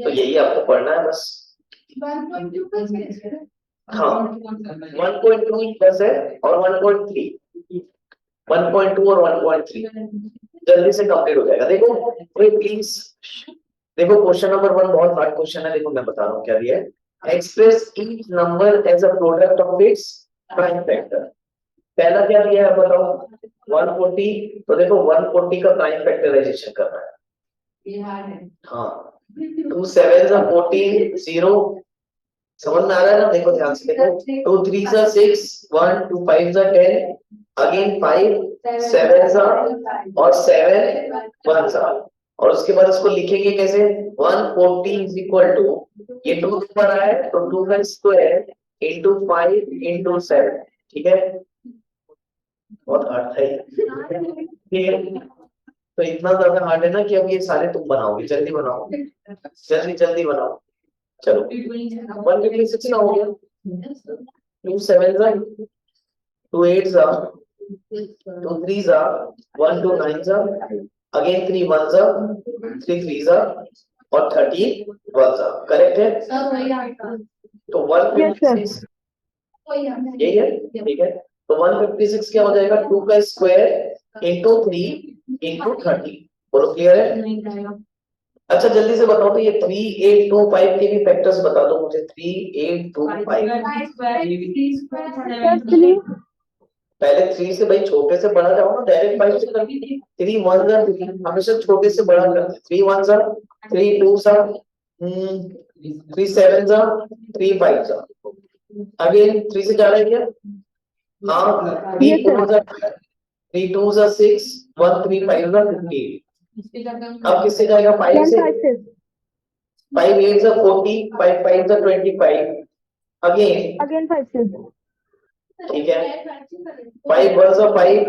तो यही आपको पढ़ना है बस। 1.2 बस है। हाँ 1.2 बस है और 1.3 1.2 और 1.3 जल्दी से कंप्लीट हो जाएगा। देखो कोई प्लीज देखो क्वेश्चन नंबर 1 बहुत हार्ड क्वेश्चन है। देखो मैं बता रहा हूँ क्या दिया है। Express each number as a product of its prime factor. पहला क्या दिया है बताओ 140। तो देखो 140 का प्राइम फैक्टराइजेशन करना है। हाँ 2 7 14 0 समझ में आ रहा है ना। देखो ध्यान से देखो 2 3 6 1 2 5 10 अगेन 5 7 और 7 1 और उसके बाद इसको लिखेंगे कैसे 140 इज इक्वल टू ये 2 ऊपर आया है तो 2 का स्क्वायर इनटू 5 इनटू 7 ठीक है। बहुत हार्ड है तो इतना ज्यादा हार्ड है ना कि अब ये सारे तुम बनाओगे। जल्दी बनाओ जल्दी जल्दी बनाओ। चलो 156 ना हो गया 2 7 2 8 2 3 1 2 9 अगेन 3 1 3 3 और 13 1 करेक्ट है। तो 156 यही है ठीक है। तो 156 क्या हो जाएगा 2 का स्क्वायर इनटू 3 इनटू 30 बोलो क्लियर है। अच्छा जल्दी से बताओ तो ये 3 8 2 5 के भी फैक्टर्स बता दो मुझे 3 8 2 5 पहले 3 से भाई छोटे से बड़ा जाओ ना डायरेक्ट 5 से कर 3 1 हमेशा छोटे से बड़ा करते 3 1 3 2 3 7 3 5 अगेन 3 से जा रहा है क्या। हाँ 3 4 3 2 6 1 3 5 15 अब किससे जाएगा 5 से 5 8 40 5 5 25 अगेन 5 से ठीक है 5 1 5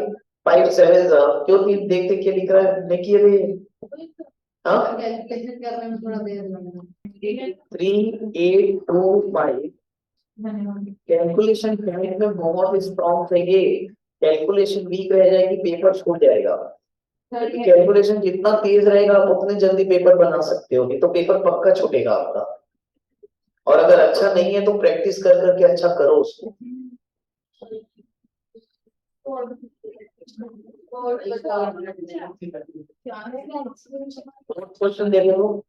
5 7 क्यों तीन देख देख के लिख रहा है देखिए रे हाँ 3 8 2 5 कैलकुलेशन गणित में बहुत स्ट्रॉन्ग चाहिए। कैलकुलेशन वीक रह जाएगी पेपर छूट जाएगा। कैलकुलेशन जितना तेज रहेगा आप उतने जल्दी पेपर बना सकते हो तो पेपर पक्का छूटेगा आपका। और अगर अच्छा नहीं है तो प्रैक्टिस कर करके अच्छा करो उसको। क्वेश्चन दे लो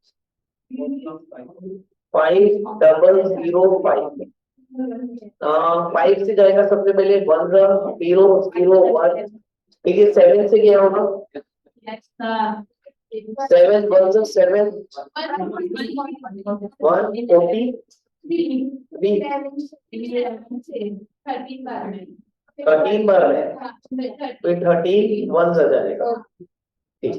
5005 5 से जाएगा सबसे पहले 1 0 0 1 देखिए 7 से गया होगा 7 1 7 13 बार है तो 13 1 आ जाएगा ठीक।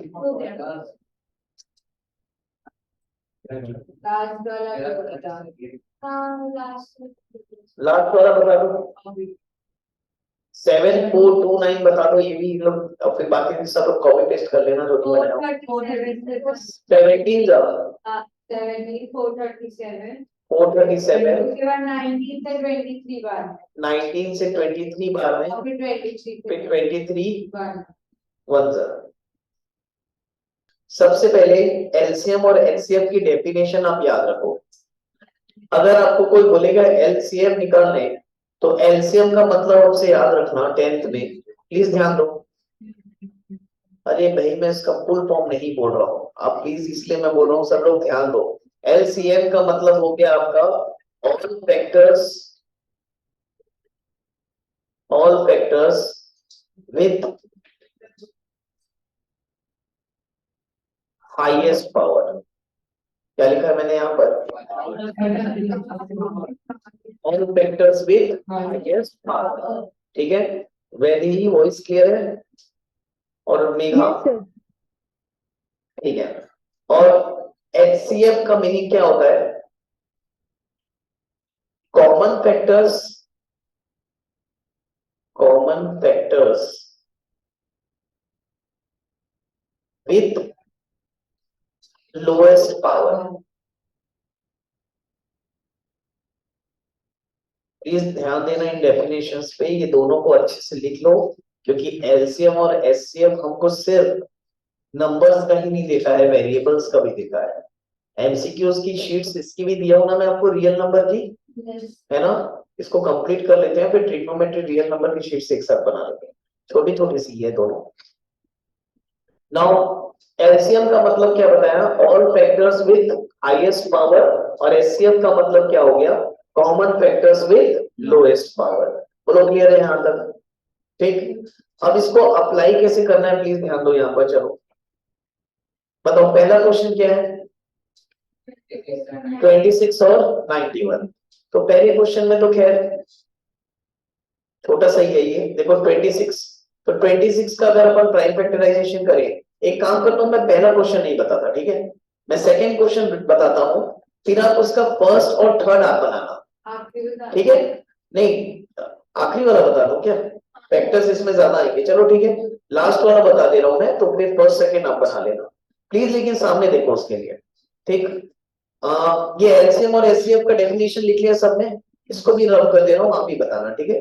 लास्ट वाला बता दो 7 4 2 9 बता दो ये भी लोग और फिर बाकी सब लोग कॉपी पेस्ट कर लेना जो भी बनाया 17 437 उसके बाद 19 से 23 बार 19 से 23 बार में फिर 23 1 सबसे पहले एलसीएम और एचसीएफ की डेफिनेशन आप याद रखो। अगर आपको कोई बोलेगा एलसीएम निकालने तो एलसीएम का मतलब आपसे याद रखना 10th में प्लीज ध्यान दो। अरे भाई मैं इसका फुल फॉर्म नहीं बोल रहा हूँ आप प्लीज इसलिए मैं बोल रहा हूँ सब लोग ध्यान दो। एलसीएम का मतलब हो गया आपका all factors with highest power. क्या लिखा है मैंने यहाँ पर all factors with highest power ठीक है। वेरी वॉइस क्लियर है और मेघा ठीक है। और एचसीएफ का मीनिंग क्या होता है common factors with lowest power. Please ध्यान देना इन डेफिनेशंस पे ये दोनों को अच्छे से लिख लो क्योंकि एलसीएम और एचसीएफ हमको सिर्फ नंबर्स का ही नहीं देता है वेरिएबल्स का भी देता है। एमसीक्यूज की शीट्स इसकी भी दिया हूं ना मैं आपको, रियल नंबर की, है ना। इसको कंप्लीट कर लेते हैं, फिर ट्रिग्नोमेट्री रियल नंबर की शीट्स एक साथ बना लेते हैं, छोटी छोटी सी है दोनों। नाउ एलसीएम का मतलब क्या बताया, all factors with highest power, और एचसीएफ का मतलब क्या हो गया, common factors with lowest power. बोलो क्लियर है यहां तक? ठीक, अब इसको अप्लाई कैसे करना है प्लीज ध्यान दो यहाँ पर। चलो बताओ, पहला क्वेश्चन क्या है, 26 और 91। तो पहले क्वेश्चन में तो खैर छोटा सा ही है ये, देखो 26, तो 26 का अगर अपन प्राइम फैक्टराइजेशन करें, एक काम करता हूं, मैं पहला क्वेश्चन नहीं बताता, ठीक है, मैं सेकंड क्वेश्चन बताता हूं, फिर आप उसका फर्स्ट और थर्ड आप बनाना, ठीक है। नहीं, आखिरी वाला बता दो क्या, फैक्टर्स इसमें ज्यादा आएंगे, चलो ठीक है, लास्ट वाला बता दे रहा हूं मैं, तो फिर फर्स्ट सेकंड आप बना लेना प्लीज, लेकिन सामने देखो उसके लिए, ठीक। ये एलसीएम और एचसीएफ का डेफिनेशन लिख लिया सबने, इसको भी रब कर दे रहा हूँ, आप ही बताना, ठीक है।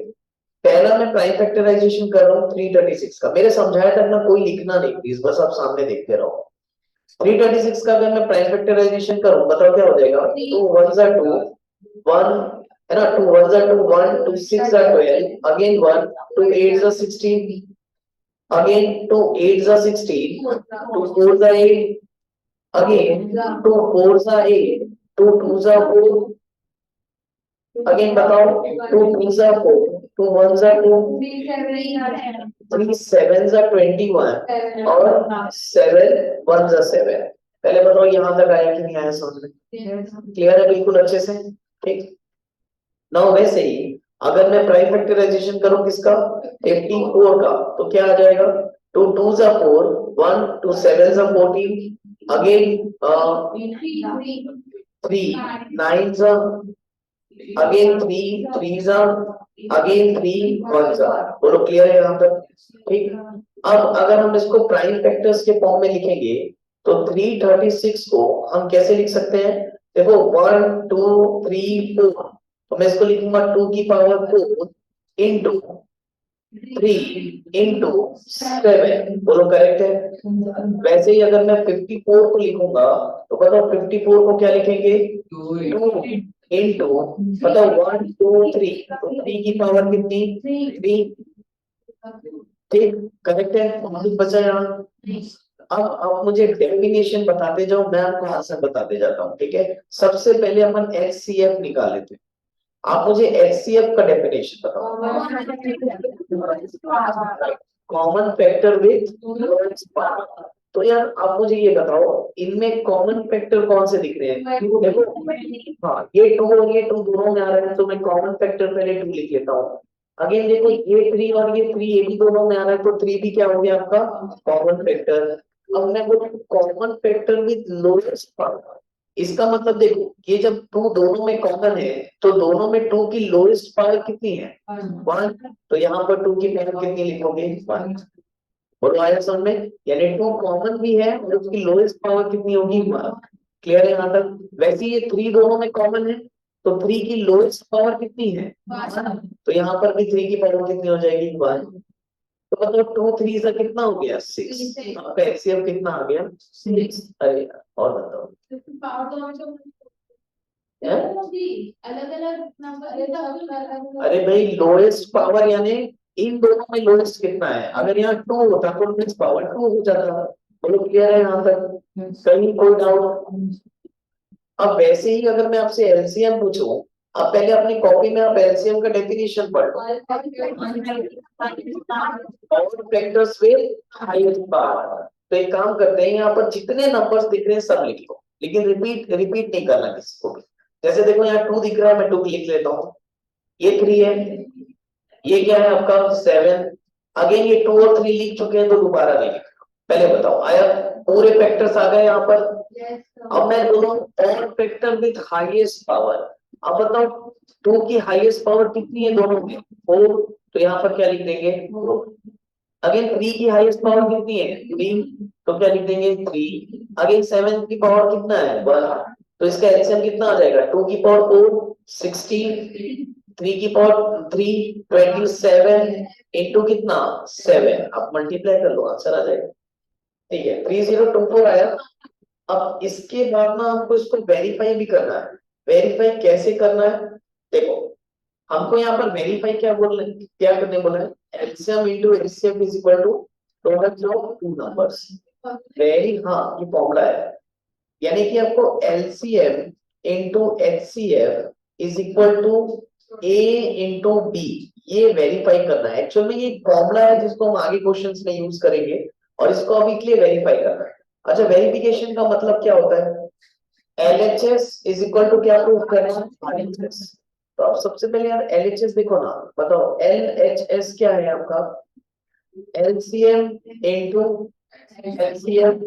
पहला मैं प्राइम फैक्टराइजेशन कर रहा हूँ 336 का, मेरे समझाया तक ना कोई लिखना नहीं प्लीज, बस आप सामने देखते रहो। 336 का अगर मैं प्राइम फैक्टराइजेशन करूं, बताओ क्या हो जाएगा, 2 1s are 2 1, है ना, 2 1s are 2 1, 2 6 are 12, again 1, 2 8s are 16, again 2 8s are 16, 2 4s are 8, again 2 4s are 8, 2 2s are 4, again बताओ 2 2s are 4, 2 1s are 2, 3 7s are 21 और 7 1s are 7। पहले बताओ यहाँ तक आया कि नहीं आया समझ में, क्लियर है बिल्कुल अच्छे से, ठीक। नाउ वैसे ही अगर मैं प्राइम फैक्टराइजेशन करूं किसका, 54 का, तो क्या आ जाएगा, 2 2s are 4, 1 2 7s are 14, again 3 9s are, again 3 3s are, again 3 1s are। बोलो क्लियर है यहाँ तक, ठीक। अब अगर हम इसको प्राइम फैक्टर्स के फॉर्म में लिखेंगे, तो 336 को हम कैसे लिख सकते हैं, देखो 1 2 3 4, तो मैं इसको लिखूंगा 2 की पावर 4 इंटू 3 इंटू 7, बोलो करेक्ट है। वैसे ही अगर मैं 54 को लिखूंगा, तो बताओ 54 को क्या लिखेंगे, 2 इंटू, बताओ 1 2 3, तो 3 की पावर कितनी, 3, ठीक, करेक्ट है, कुछ बचा यहाँ। अब मुझे डेफिनेशन बताते जाओ, मैं आपको आंसर बताते जाता हूँ, ठीक है। सबसे पहले अपन एचसीएफ निकाल लेते हैं, आप मुझे एचसीएफ का डेफिनेशन बताओ। Common factor with lowest power. तो यार आप मुझे ये बताओ, इनमें कॉमन फैक्टर कौन से दिख रहे हैं, देखो हाँ ये 2 और ये 2 दोनों में आ रहे हैं, तो मैं कॉमन फैक्टर पहले 2 लिख लेता हूँ। अगेन देखो ये 3 और ये 3 ये भी दोनों में आ रहा है, तो 3 भी क्या हो गया आपका कॉमन फैक्टर। अब मैं बोलूँ common factor with lowest power, इसका मतलब देखो ये जब 2 दोनों में कॉमन है, तो दोनों में 2 की लोएस्ट पावर कितनी है, 1, तो यहाँ पर 2 की पावर कितनी लिखोगे, 1। बोलो आया समझ में, यानी 2 कॉमन भी है और उसकी लोएस्ट पावर कितनी होगी, 1। क्लियर है यहाँ तक। वैसे ये 3 दोनों में कॉमन है, तो 3 की लोएस्ट पावर कितनी है, 1, तो यहाँ पर भी 3 की पावर कितनी हो जाएगी, 1। तो मतलब 2 3 से कितना हो गया, 6। आपका एचसीएफ कितना आ गया, 6। अरे यार, और बताओ अलग अलग नंबर, अरे भाई लोएस्ट पावर यानी इन दोनों में लोएस्ट कितना है, अगर यहाँ 2 होता तो लोएस्ट पावर 2 हो जाता। बोलो क्लियर है यहाँ तक, कहीं कोई डाउट। अब वैसे ही अगर मैं आपसे एलसीएम पूछूं, अब पहले अपनी कॉपी में आप एलसीएम का डेफिनेशन पढ़ लो, और फैक्टर्स विद हाईएस्ट पावर। तो एक काम करते हैं, यहाँ पर जितने नंबर्स दिख रहे हैं सब लिख लो, लेकिन रिपीट नहीं करना किसी को भी। जैसे देखो यहाँ 2 दिख रहा है, मैं 2 लिख लेता हूँ, ये 3 है, ये क्या है आपका 7, अगेन ये 2 और 3 लिख चुके हैं, तो दोबारा नहीं लिखना। पहले बताओ आया, पूरे फैक्टर्स आ गए यहाँ पर। अब मैं बोलूं और फैक्टर विद हाईएस्ट पावर, अब बताओ 2 की हाईएस्ट पावर कितनी है दोनों में, 4, तो यहाँ पर क्या लिख देंगे, 4। अगेन 3 की हाईएस्ट पावर कितनी है, 3, तो क्या लिख देंगे, 3। अगेन 7 की पावर कितना है, 1, तो इसका एलसीएम कितना आ जाएगा, 2 की पावर 4 16, 3 की पावर 3 27 इंटू कितना 7, आप मल्टीप्लाई कर लो आंसर आ जाएगा, ठीक है 3024 आया। अब इसके बाद ना हमको इसको वेरीफाई भी करना है। वेरीफाई कैसे करना है, देखो हमको यहाँ पर वेरीफाई क्या करने बोला है, LCM into HCF is equal to product of two numbers. Very, हाँ ये फॉर्मूला है, यानी कि आपको LCM into HCF is equal to A into B, ये वेरीफाई करना है। एक्चुअल में ये फॉर्मूला है जिसको हम आगे क्वेश्चंस में यूज करेंगे और इसको अभी के लिए वेरीफाई करना है। अच्छा, वेरिफिकेशन का मतलब क्या होता है, LHS इज इक्वल टू क्या प्रूव करना है, RHS। तो अब सबसे पहले यार LHS देखो ना, बताओ LHS क्या है आपका, LCM इंटू LCM।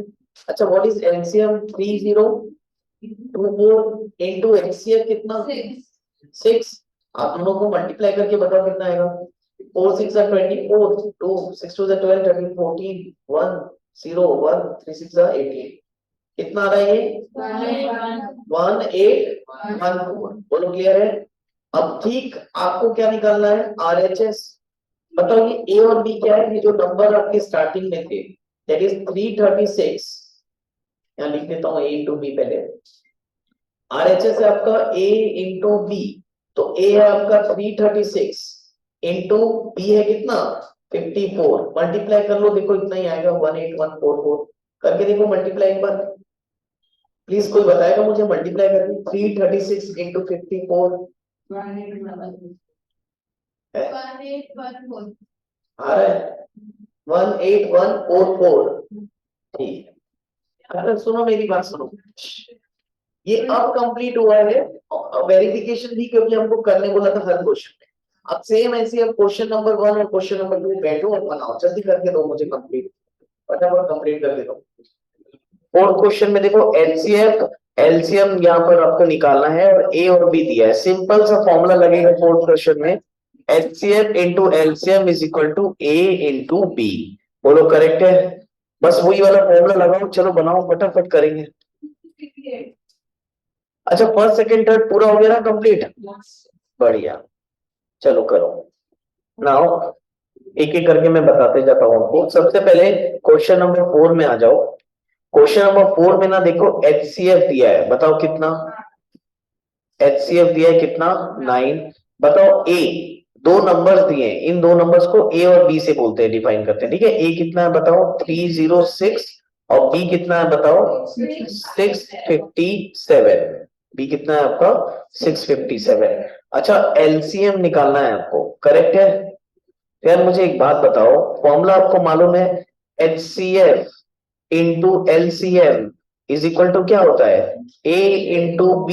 अच्छा, what is LCM, 3024 into HCF कितना 6। आप दोनों को मल्टीप्लाई करके बताओ कितना आएगा, 4 6 are 24, 2 6 2 are 12, 13 14, 1 0 1 3 6 are 18। कितना आ रहा है ये 1814। बोलो क्लियर है। अब ठीक आपको क्या निकालना है, RHS। बताओ ये A और B क्या है, ये जो नंबर आपके स्टार्टिंग में थे दैट इज 336, यहाँ लिख देता हूँ A इंटू B पहले। RHS है आपका A इंटू B, तो A है आपका 336 इंटू B है कितना 54, मल्टीप्लाई कर लो, देखो इतना ही आएगा 18144। करके देखो मल्टीप्लाई एक बार प्लीज, कोई बताएगा मुझे मल्टीप्लाई करके, 336 इंटू 54 आ रहा है 18144। ठीक है, अच्छा सुनो मेरी बात सुनो, ये अब कंप्लीट हुआ है वेरिफिकेशन भी, क्योंकि हमको करने बोला था हर क्वेश्चन में। अब सेम ऐसे अब क्वेश्चन नंबर 1 और क्वेश्चन नंबर 2 बैठो और बनाओ, जल्दी करके दो मुझे कंप्लीट, फटाफट कंप्लीट कर दो। फोर्थ क्वेश्चन में देखो एचसीएफ एलसीएम यहाँ पर आपको निकालना है और ए और बी दिया है, सिंपल सा फॉर्मूला लगेगा फोर्थ क्वेश्चन में, HCF into LCM is equal to A into B. बोलो करेक्ट है, बस वही वाला फॉर्मूला लगाओ, चलो बनाओ फटाफट करेंगे। अच्छा, फर्स्ट सेकंड थर्ड पूरा हो गया ना कंप्लीट, बढ़िया, चलो करो नाउ, एक एक करके मैं बताते जाता हूँ आपको। सबसे पहले क्वेश्चन नंबर 4 में आ जाओ। क्वेश्चन नंबर 4 में ना देखो HCF दिया है, बताओ कितना, HCF दिया है कितना 9। बताओ A, दो नंबर्स दिए हैं, इन दो नंबर्स को A और B से बोलते हैं, डिफाइन करते हैं, ठीक है। A कितना है बताओ 306 और B कितना है बताओ 657। B कितना है आपका 657। अच्छा, LCM निकालना है आपको, करेक्ट है। यार मुझे एक बात बताओ, फॉर्मूला आपको मालूम है, HCF into LCM is equal to क्या होता है, A इंटू B।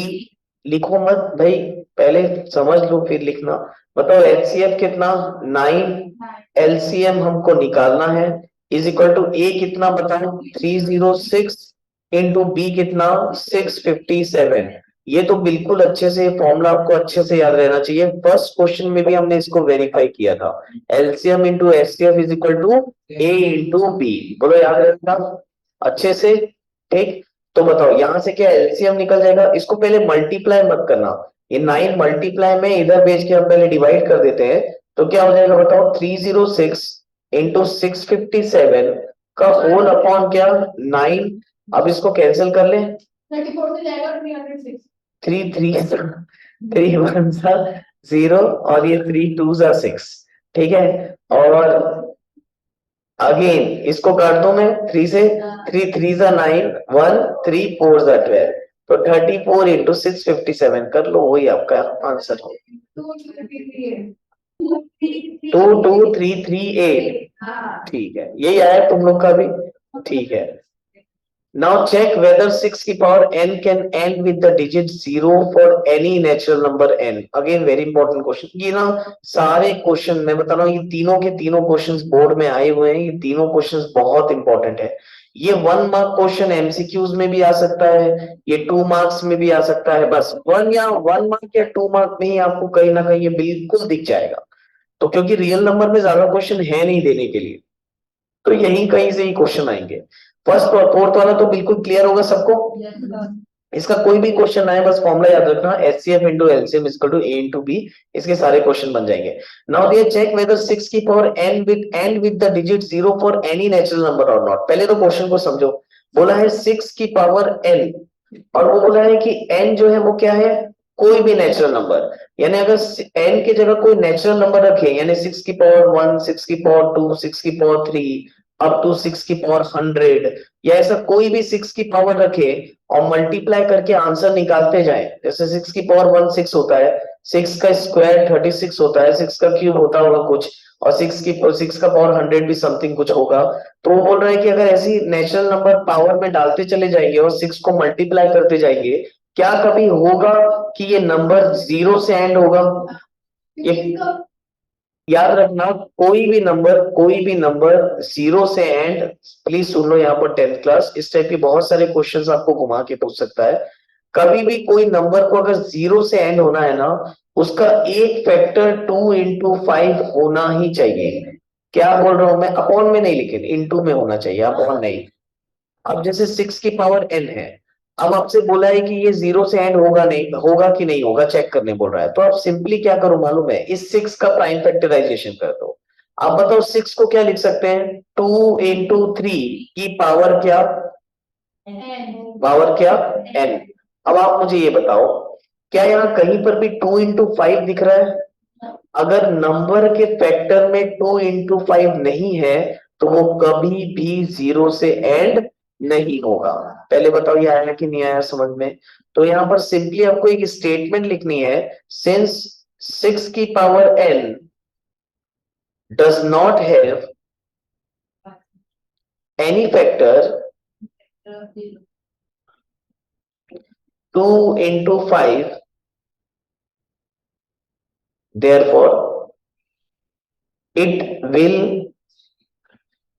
लिखो मत भाई, पहले समझ लो फिर लिखना। बताओ HCF कितना 9, LCM हमको निकालना है, इज इक्वल टू A कितना बताओ 306 इंटू B कितना 657। ये तो बिल्कुल अच्छे से फॉर्मूला आपको अच्छे से याद रहना चाहिए, फर्स्ट क्वेश्चन में भी हमने इसको वेरीफाई किया था, LCM into HCF is equal to A into B. बोलो याद रहेगा अच्छे से, ठीक। तो बताओ यहाँ से क्या एलसीएम निकल जाएगा, इसको पहले मल्टीप्लाई मत करना, ये 9 मल्टीप्लाई में इधर भेज के हम पहले डिवाइड कर देते हैं, तो क्या हो जाएगा बताओ 306 इंटू 657 का होल अपॉन क्या 9। अब इसको कैंसिल कर ले, 34 से जाएगा 306, 3 1 0 और ये 3 2 6, ठीक है। और अगेन इसको काट दो मैं 3 से, 3 3 9 1 3 4 12, तो 34 इंटू 657 कर लो, वही आपका आंसर हो 22338। ठीक है, यही आया तुम लोग का भी, ठीक है। Now check whether 6 की power n can end with the digit 0 for any natural number n. Again very important question. ये ना सारे क्वेश्चन मैं बता रहा हूँ, ये तीनों के तीनों क्वेश्चंस बोर्ड में आए हुए हैं, ये तीनों क्वेश्चंस बहुत इंपॉर्टेंट है। ये 1 मार्क क्वेश्चन एमसीक्यूज में भी आ सकता है, ये 2 मार्क्स में भी आ सकता है, बस 1 मार्क या 2 मार्क में ही आपको कहीं ना कहीं ये बिल्कुल दिख जाएगा। तो क्योंकि रियल नंबर में ज्यादा क्वेश्चन है नहीं देने के लिए, तो यही कहीं से ही क्वेश्चन आएंगे। फर्स्ट और फोर्थ वाला तो बिल्कुल क्लियर होगा सबको, इसका कोई भी क्वेश्चन आए बस फॉर्मूला याद रखना, HCF into LCM equal to A into B, इसके सारे क्वेश्चन बन जाएंगे। नाउ ये चेक वेदर 6 की power n with the digit 0 for any natural number और नॉट। पहले तो क्वेश्चन को समझो, बोला है 6 की पावर n, और वो बोला है कि n जो है वो क्या है, कोई भी नेचुरल नंबर। यानी अगर n की जगह कोई नेचुरल नंबर रखे, यानी 6 की पावर 1, 6 की पावर 2, 6 की पावर 3, अप टू 6 की पावर 100, या ऐसा कोई भी 6 की पावर रखे और मल्टीप्लाई करके आंसर निकालते जाए। जैसे 6 की पावर 1 6 होता है, 6 का स्क्वायर 36 होता है, 6 का क्यूब होता होगा कुछ, और 6 का पावर 100 भी समथिंग कुछ होगा। तो वो बोल रहा है कि अगर ऐसी नेचुरल नंबर पावर में डालते चले जाएंगे और 6 को मल्टीप्लाई करते जाएंगे, क्या कभी होगा कि ये नंबर 0 से एंड होगा? ये याद रखना, कोई भी नंबर 0 से एंड, प्लीज सुन लो यहाँ पर 10th क्लास, इस टाइप के बहुत सारे क्वेश्चंस आपको घुमा के पूछ सकता है। कभी भी कोई नंबर को अगर 0 से एंड होना है ना, उसका एक फैक्टर 2 इंटू 5 होना ही चाहिए। क्या बोल रहा हूं मैं, अपॉन में नहीं, लेकिन इंटू में होना चाहिए, अपॉन नहीं। अब जैसे 6 की पावर n है, अब आपसे बोला है कि ये 0 से एंड होगा नहीं, होगा कि नहीं होगा चेक करने बोल रहा है, तो आप सिंपली क्या करो मालूम है, इस 6 का प्राइम फैक्टराइजेशन कर दो। आप बताओ 6 को क्या लिख सकते हैं, 2 इंटू 3 की पावर क्या, पावर क्या, n। अब आप मुझे ये बताओ, क्या यहाँ कहीं पर भी 2 इंटू 5 दिख रहा है? अगर नंबर के फैक्टर में 2 इंटू 5 नहीं है, तो वो कभी भी 0 से एंड नहीं होगा। पहले बताओ ये आया कि नहीं आया समझ में? तो यहां पर सिंपली आपको एक स्टेटमेंट लिखनी है, सिंस 6 की power n does not have any factor 2 into 5, therefore it will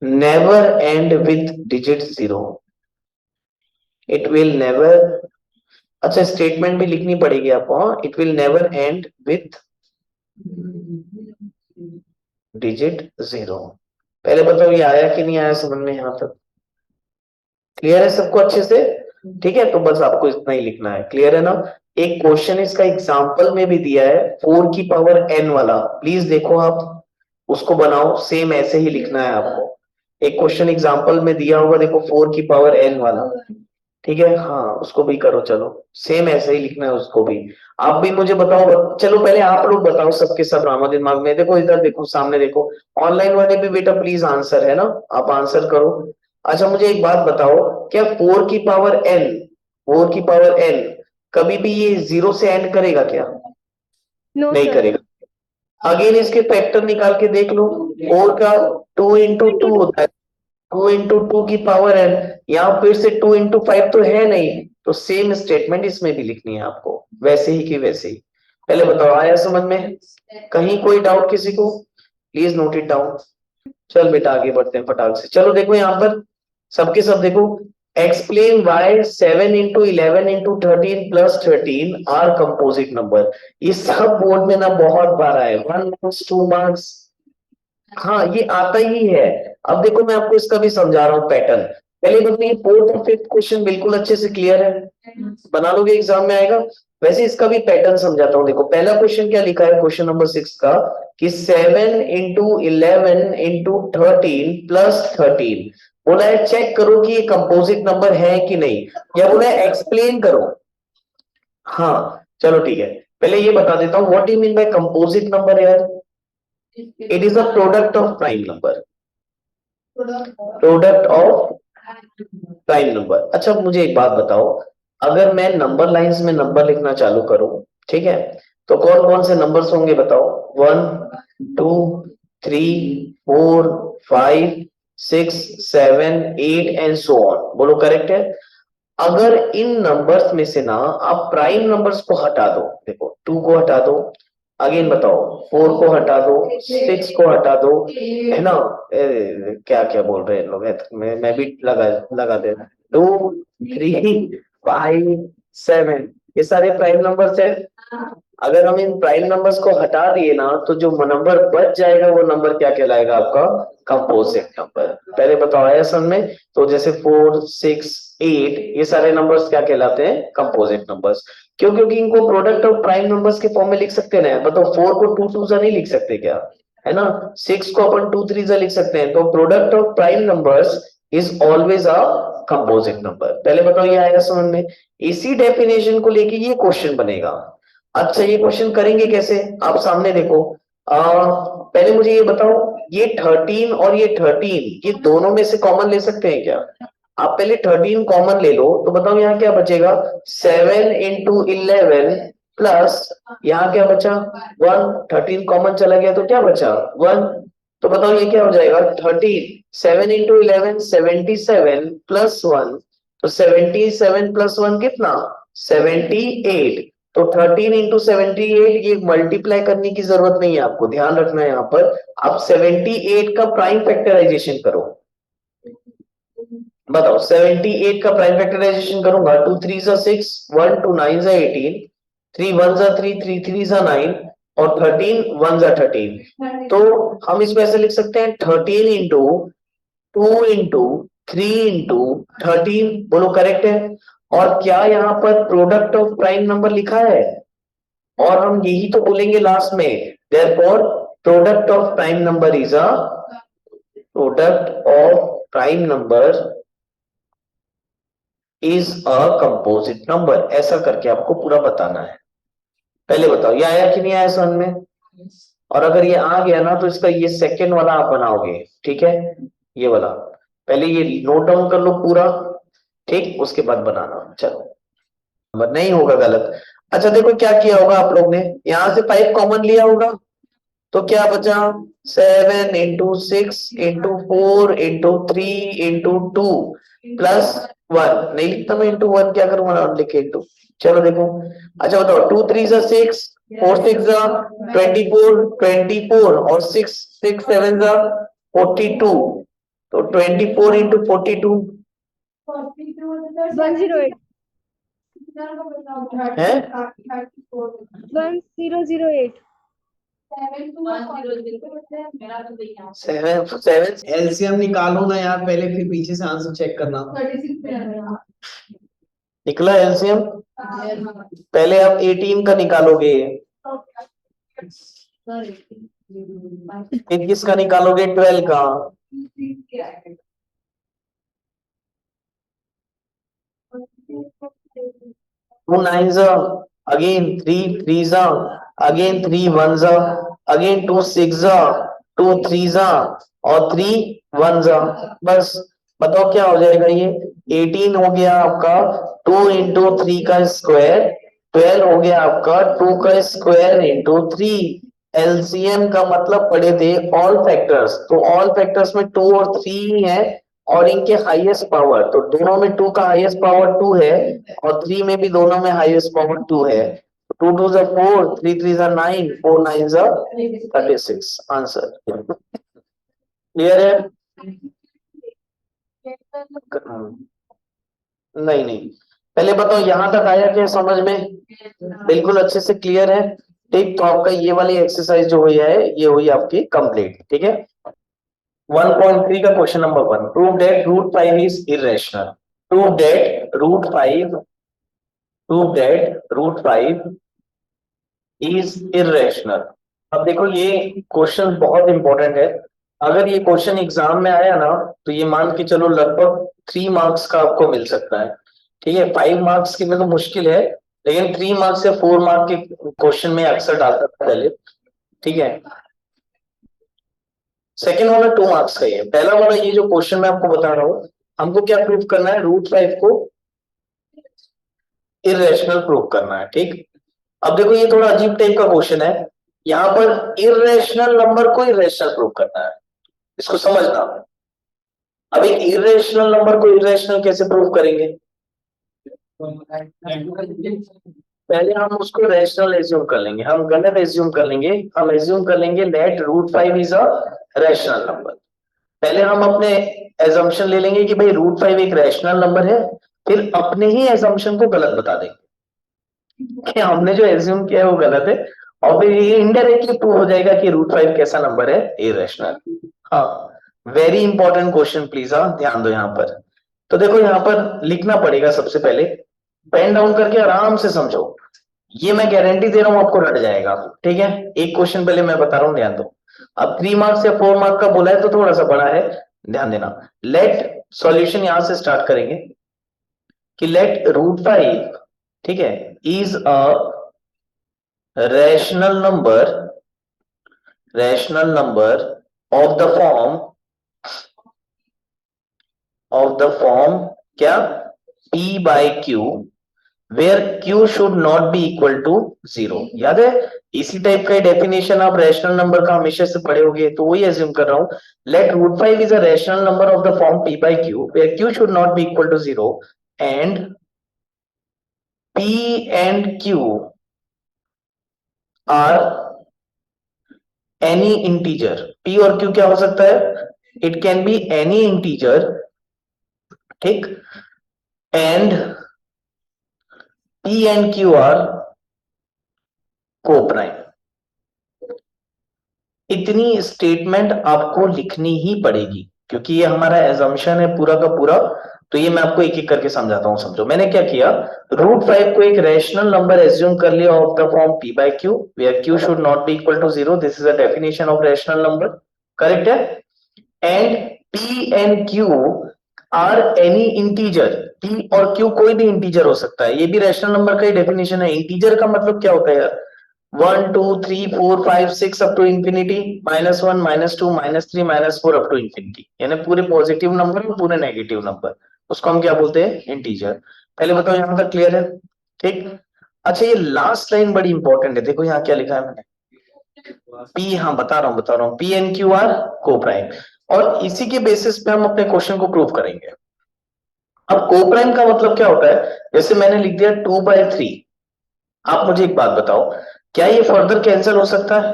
never end with digit 0. It will never, अच्छा स्टेटमेंट भी लिखनी पड़ेगी आपको, it will never and with digit 0। पहले बताओ ये आया कि नहीं आया समझ में, यहां तक क्लियर है सबको अच्छे से? ठीक है, तो बस आपको इतना ही लिखना है, क्लियर है ना? एक क्वेश्चन इसका एग्जांपल में भी दिया है 4 की पावर n वाला, प्लीज देखो आप उसको बनाओ, सेम ऐसे ही लिखना है आपको। एक क्वेश्चन एग्जांपल में दिया होगा देखो 4 की पावर n वाला, ठीक है, हाँ उसको भी करो, चलो सेम ऐसे ही लिखना है उसको भी। आप भी मुझे बताओ, चलो पहले आप लोग बताओ सबके सब रामा दिमाग में, देखो इधर देखो सामने देखो, ऑनलाइन वाले भी बेटा प्लीज आंसर है ना, आप आंसर करो। अच्छा मुझे एक बात बताओ, क्या 4 की पावर n, 4 की पावर n कभी भी ये 0 से एंड करेगा क्या? नहीं करेगा। अगेन इसके फैक्टर निकाल के देख लो, 4 का 2 इंटू 2 होता है, 2 इंटू 2 की पावर n, यहाँ फिर से 2 इंटू 5 तो है नहीं, तो सेम स्टेटमेंट इसमें भी लिखनी है आपको, वैसे ही कि वैसे ही। पहले बताओ आया समझ में? कहीं कोई डाउट किसी को? Please note it down. चल बेटा आगे बढ़ते हैं फटाक से, चलो देखो यहाँ पर सबके सब देखो, explain why 7 into 11 into 13 plus 13 are composite number. ये सब बोर्ड में ना बहुत बार आए, 1 मार्क्स 2 मार्क्स, हाँ ये आता ही है। अब देखो मैं आपको इसका भी समझा रहा हूँ पैटर्न। पहले बताइए 4th और 5th क्वेश्चन बिल्कुल अच्छे से क्लियर है, बना लोगे एग्जाम में आएगा। वैसे इसका भी पैटर्न समझाता हूँ, देखो पहला क्वेश्चन क्या लिखा है क्वेश्चन नंबर 6 का, कि 7 इंटू 11 इंटू 13 प्लस 13, बोला है चेक करो कि ये कंपोजिट नंबर है कि नहीं, या बोला है एक्सप्लेन करो। हाँ चलो ठीक है, पहले ये बता देता हूँ what you mean by composite number यार। It is a product of prime number, product of prime number. अच्छा मुझे एक बात बताओ, अगर मैं नंबर लाइंस में नंबर लिखना चालू करूं, ठीक है, तो कौन कौन से नंबर्स होंगे बताओ, 1 2 3 4 5 6 7 8 एंड सो ऑन, बोलो करेक्ट है? अगर इन नंबर्स में से ना आप प्राइम नंबर्स को हटा दो, देखो 2 को हटा दो, अगेन बताओ 4 को हटा दो, 6 को हटा दो, है ना, क्या क्या बोल रहे हैं लोग, मैं भी लगा दे रहा, 2 3 5 7, ये सारे प्राइम नंबर्स है। अगर हम इन प्राइम नंबर्स को हटा दिए ना, तो जो नंबर बच जाएगा वो नंबर क्या कहलाएगा आपका, कंपोजिट नंबर। पहले बताओ आया समझ में? तो जैसे 4 6 8 ये सारे नंबर्स क्या कहलाते हैं, कंपोजिट नंबर्स। क्यों? क्योंकि इनको प्रोडक्ट ऑफ प्राइम नंबर्स के फॉर्म में लिख सकते हैं। बताओ 4 को 2 2 से नहीं लिख सकते क्या, है ना, 6 को अपन 2 3 से लिख सकते हैं। तो product of prime numbers is always a composite number. पहले बताओ ये आया समझ में? इसी डेफिनेशन को लेके ये क्वेश्चन बनेगा। अच्छा ये क्वेश्चन करेंगे कैसे, आप सामने देखो। पहले मुझे ये बताओ, ये 13 और ये 13 ये दोनों में से कॉमन ले सकते हैं क्या? आप पहले 13 कॉमन ले लो तो बताओ यहाँ क्या बचेगा, 7 इंटू 11 प्लस यहाँ क्या बचा 1, 13 कॉमन चला गया तो क्या बचा 1। तो बताओ ये क्या हो जाएगा 13, 7 इंटू 11 77 प्लस 1, तो 77 प्लस 1 कितना 78। तो 13 इंटू 78 ये मल्टीप्लाई करने की जरूरत नहीं है आपको, ध्यान रखना है यहाँ पर। आप 78 का प्राइम फैक्टराइजेशन करो। बताओ 78 का प्राइम फैक्टराइजेशन करूंगा, 2 3 जा 6, 1 2 9 जा 18, 3 1 जा 3, 3 3 जा 9 और 13 1 जा 13। तो हम इसमें ऐसे लिख सकते हैं 13 इंटू 2 इंटू 3 इंटू 13, बोलो करेक्ट है। और क्या यहाँ पर प्रोडक्ट ऑफ प्राइम नंबर लिखा है, और हम यही तो बोलेंगे लास्ट में, therefore product of prime number is a product of prime number is a composite number. ऐसा करके आपको पूरा बताना है। पहले बताओ ये आया कि नहीं आया समझ में? और अगर ये आ गया ना तो इसका ये सेकंड वाला आप बनाओगे, ठीक है, ये वाला। पहले ये नोट डाउन कर लो पूरा, ठीक, उसके बाद बनाना। चलो नंबर नहीं होगा गलत। अच्छा देखो क्या किया होगा आप लोग ने, यहां से 5 कॉमन लिया होगा तो क्या बचा 7 into 6 into 4 into 3 into 2 plus 1, नहीं लिखता मैं इंटू 1, क्या करूंगा लिखे इंटू। चलो देखो, अच्छा बताओ 2 3 जा 6, 4 6 जा 24, 24 और 6 6 7 जा 42, तो 24 इंटू 42 108 है 1008 7 7 एलसीएम निकालो ना यार पहले, फिर पीछे से आंसर चेक करना। 36 निकला एलसीएम, पहले आप 18 का निकालोगे, फिर किसका निकालोगे 12 का, 2 9s again 3 3s again 3 1s again 2 6s 2 3s और 3 1s। बस बताओ क्या हो जाएगा, ये 18 हो गया आपका 2 इंटू 3 का स्क्वायर, 12 हो गया आपका 2 का स्क्वायर इंटू 3। एलसीएम का मतलब पढ़े थे ऑल फैक्टर्स, तो ऑल फैक्टर्स में 2 और 3 है और इनके हाईएस्ट पावर, तो दोनों में 2 का हाईएस्ट पावर 2 है और 3 में भी दोनों में हाईएस्ट पावर 2 है। 2 2 जा 4, 3 3 जा 9, 4 9 जा 36, आंसर क्लियर है? नहीं नहीं, पहले बताओ यहां तक आया क्या समझ में? बिल्कुल अच्छे से क्लियर है, ठीक। तो आपका ये वाली एक्सरसाइज जो हुई है ये हुई आपकी कंप्लीट, ठीक है। 1.3 का question number 1, prove that root 5 is irrational. Prove that root 5 is irrational. अब देखो ये क्वेश्चन बहुत इंपॉर्टेंट है, अगर ये क्वेश्चन एग्जाम में आया ना तो ये मान के चलो लगभग 3 मार्क्स का आपको मिल सकता है, ठीक है। 5 मार्क्स के में तो मुश्किल है, लेकिन 3 मार्क्स या 4 मार्क के क्वेश्चन में अक्सर डाल सकता है, ठीक है। सेकेंड वाला 2 मार्क्स का ही है। पहला वाला ये जो क्वेश्चन मैं आपको बता रहा हूं, हमको क्या प्रूव करना है, रूट 5 को इरेशनल प्रूव करना है, ठीक। अब देखो ये थोड़ा अजीब टाइप का क्वेश्चन है, यहाँ पर इरेशनल नंबर को इरेशनल प्रूव करना है, इसको समझना। अब एक इरेशनल नंबर को इरेशनल कैसे प्रूव करेंगे, पहले हम उसको रैशनल एज्यूम कर लेंगे, हम गलत एज्यूम कर लेंगे, हम एज्यूम कर लेंगे let root 5 is a rational number. पहले हम अपने एजम्पशन ले लेंगे कि भाई रूट 5 एक रैशनल नंबर है, फिर अपने ही एजम्पशन को गलत बता देंगे कि हमने जो एज्यूम किया है वो गलत है, और फिर ये इनडायरेक्टली प्रूव हो जाएगा कि रूट 5 कैसा नंबर है, इरेशनल। हाँ, वेरी इंपॉर्टेंट क्वेश्चन प्लीज, हाँ ध्यान दो यहाँ पर। तो देखो यहाँ पर लिखना पड़ेगा, सबसे पहले पेन डाउन करके आराम से समझो, ये मैं गारंटी दे रहा हूं आपको रट जाएगा, ठीक है। एक क्वेश्चन पहले मैं बता रहा हूं, ध्यान दो। अब 3 मार्क्स या 4 मार्क का बोला है तो थोड़ा सा बड़ा है, ध्यान देना, लेट सॉल्यूशन यहां से स्टार्ट करेंगे कि लेट रूट 5, ठीक है, is a rational number of the form क्या, p by q where q should not be equal to 0। याद है, इसी टाइप का डेफिनेशन आप रैशनल नंबर का हमेशा से पढ़े होगे, तो वही एज्यूम कर रहा हूं। Let root 5 is a rational number of the form p by q where q should not be equal to 0 and p and q are any integer. p और q क्या हो सकता है, it can be any integer, ठीक, and p and q are coprime. इतनी statement आपको लिखनी ही पड़ेगी क्योंकि ये हमारा एजम्पशन है पूरा का पूरा। तो ये मैं आपको एक एक करके समझाता हूं, समझो। मैंने क्या किया, रूट 5 को एक रैशनल नंबर एज्यूम कर लिया of the form p by q where q should not be equal to 0। This is a definition of rational number, correct है। And p and q are any integer. p और q कोई भी integer हो सकता है, ये भी rational number का ही डेफिनेशन है। इंटीजर का मतलब क्या होता है यार, 1 2 3 4 5 6 up to infinity, -1 -2 -3 -4 up to infinity, यानी पूरे पॉजिटिव नंबर और पूरे नेगेटिव नंबर, उसको हम क्या बोलते हैं, इंटीजर। पहले बताओ यहां तक क्लियर है, ठीक। अच्छा, ये लास्ट लाइन बड़ी इंपॉर्टेंट है, देखो यहाँ क्या लिखा है मैंने, p, हाँ बता रहा हूँ p एंड q आर को प्राइम, और इसी के बेसिस पे हम अपने क्वेश्चन को प्रूव करेंगे। अब कोप्राइम का मतलब क्या होता है, जैसे मैंने लिख दिया 2/3। आप मुझे एक बात बताओ, क्या ये फर्दर कैंसिल हो सकता है,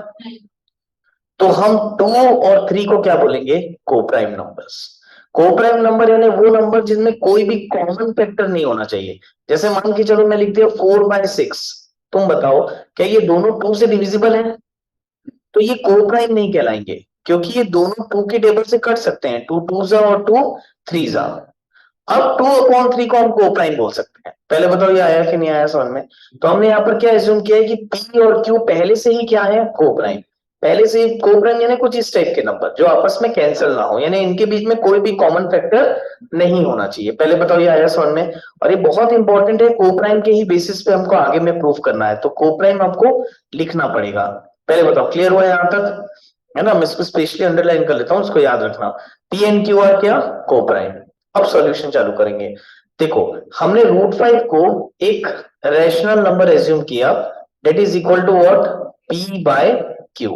तो हम 2 और 3 को क्या बोलेंगे, कोप्राइम नंबर्स। कोप्राइम नंबर यानी वो नंबर जिसमें कोई भी कॉमन फैक्टर नहीं होना चाहिए। जैसे मान के चलो मैं लिख दिया 4/6, तुम बताओ क्या ये दोनों 2 से डिविजिबल है, तो ये कोप्राइम नहीं कहलाएंगे क्योंकि ये दोनों 2 के टेबल से कट सकते हैं, 2 2 जा और 2 3 जा। अब 2/3 को हम कोप्राइम बोल सकते हैं। पहले बताओ ये आया कि नहीं आया समझ में। तो हमने यहाँ पर क्या एज्यूम किया है कि p और q पहले से ही क्या है, कोप्राइम। पहले से ही कोप्राइम यानी कुछ इस टाइप के नंबर जो आपस में कैंसिल ना हो, यानी इनके बीच में कोई भी कॉमन फैक्टर नहीं होना चाहिए। पहले बताओ ये आया समझ में। और ये बहुत इंपॉर्टेंट है, कोप्राइम के ही बेसिस पे हमको आगे में प्रूफ करना है, तो कोप्राइम आपको लिखना पड़ेगा। पहले बताओ क्लियर हुआ यहाँ तक, है ना। मैं इसको स्पेशली अंडरलाइन कर लेता हूँ, उसको याद रखना। पी एंड क्यू आर क्या, कोप्राइम। अब सॉल्यूशन चालू करेंगे। देखो, हमने रूट 5 को एक रैशनल नंबर एज्यूम किया, that is equal to what, p by q।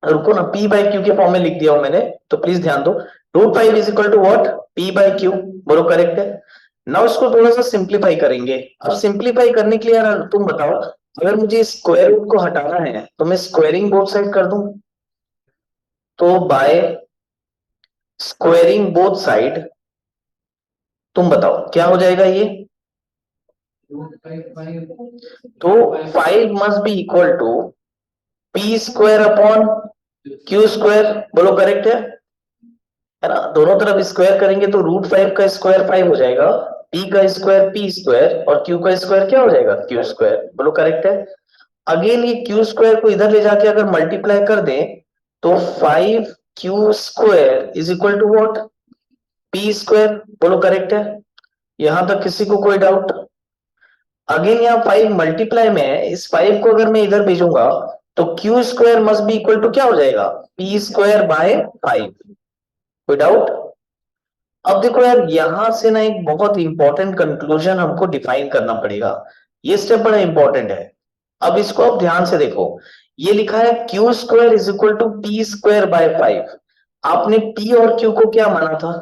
रुको ना, p बाय q के फॉर्म में लिख दिया हूं मैंने, तो प्लीज ध्यान दो। Root 5 is equal to what, p by q, बोलो करेक्ट है। नाउ इसको थोड़ा सा सिंप्लीफाई करेंगे। अब सिंप्लीफाई करने के लिए यार तुम बताओ, अगर मुझे स्क्वायर रूट को हटाना है तो मैं स्क्वायरिंग बोथ साइड कर दूं, तो बाय स्क्वायरिंग बोथ साइड तुम बताओ क्या हो जाएगा ये, तो 5 must be equal to p square upon q square, बोलो करेक्ट है ना। दोनों तरफ स्क्वायर करेंगे तो रूट 5 का स्क्वायर 5 हो जाएगा, p का स्क्वायर p स्क्वायर और q का स्क्वायर क्या हो जाएगा, q स्क्वायर, बोलो करेक्ट है। अगेन ये q स्क्वायर को इधर ले जाके अगर मल्टीप्लाई कर दें तो 5q square is equal to what, p square, बोलो करेक्ट है। यहां तक किसी को कोई डाउट। अगेन यहाँ 5 मल्टीप्लाई में है, इस 5 को अगर मैं इधर भेजूंगा तो q square must be equal to क्या हो जाएगा, p स्क्वायर बाय 5। कोई डाउट। अब देखो यार, यहां से ना एक बहुत इंपॉर्टेंट कंक्लूजन हमको डिफाइन करना पड़ेगा, ये स्टेप बड़ा इंपॉर्टेंट है। अब इसको आप ध्यान से देखो, ये लिखा है q square is equal to p square by 5। आपने p और q को क्या माना था,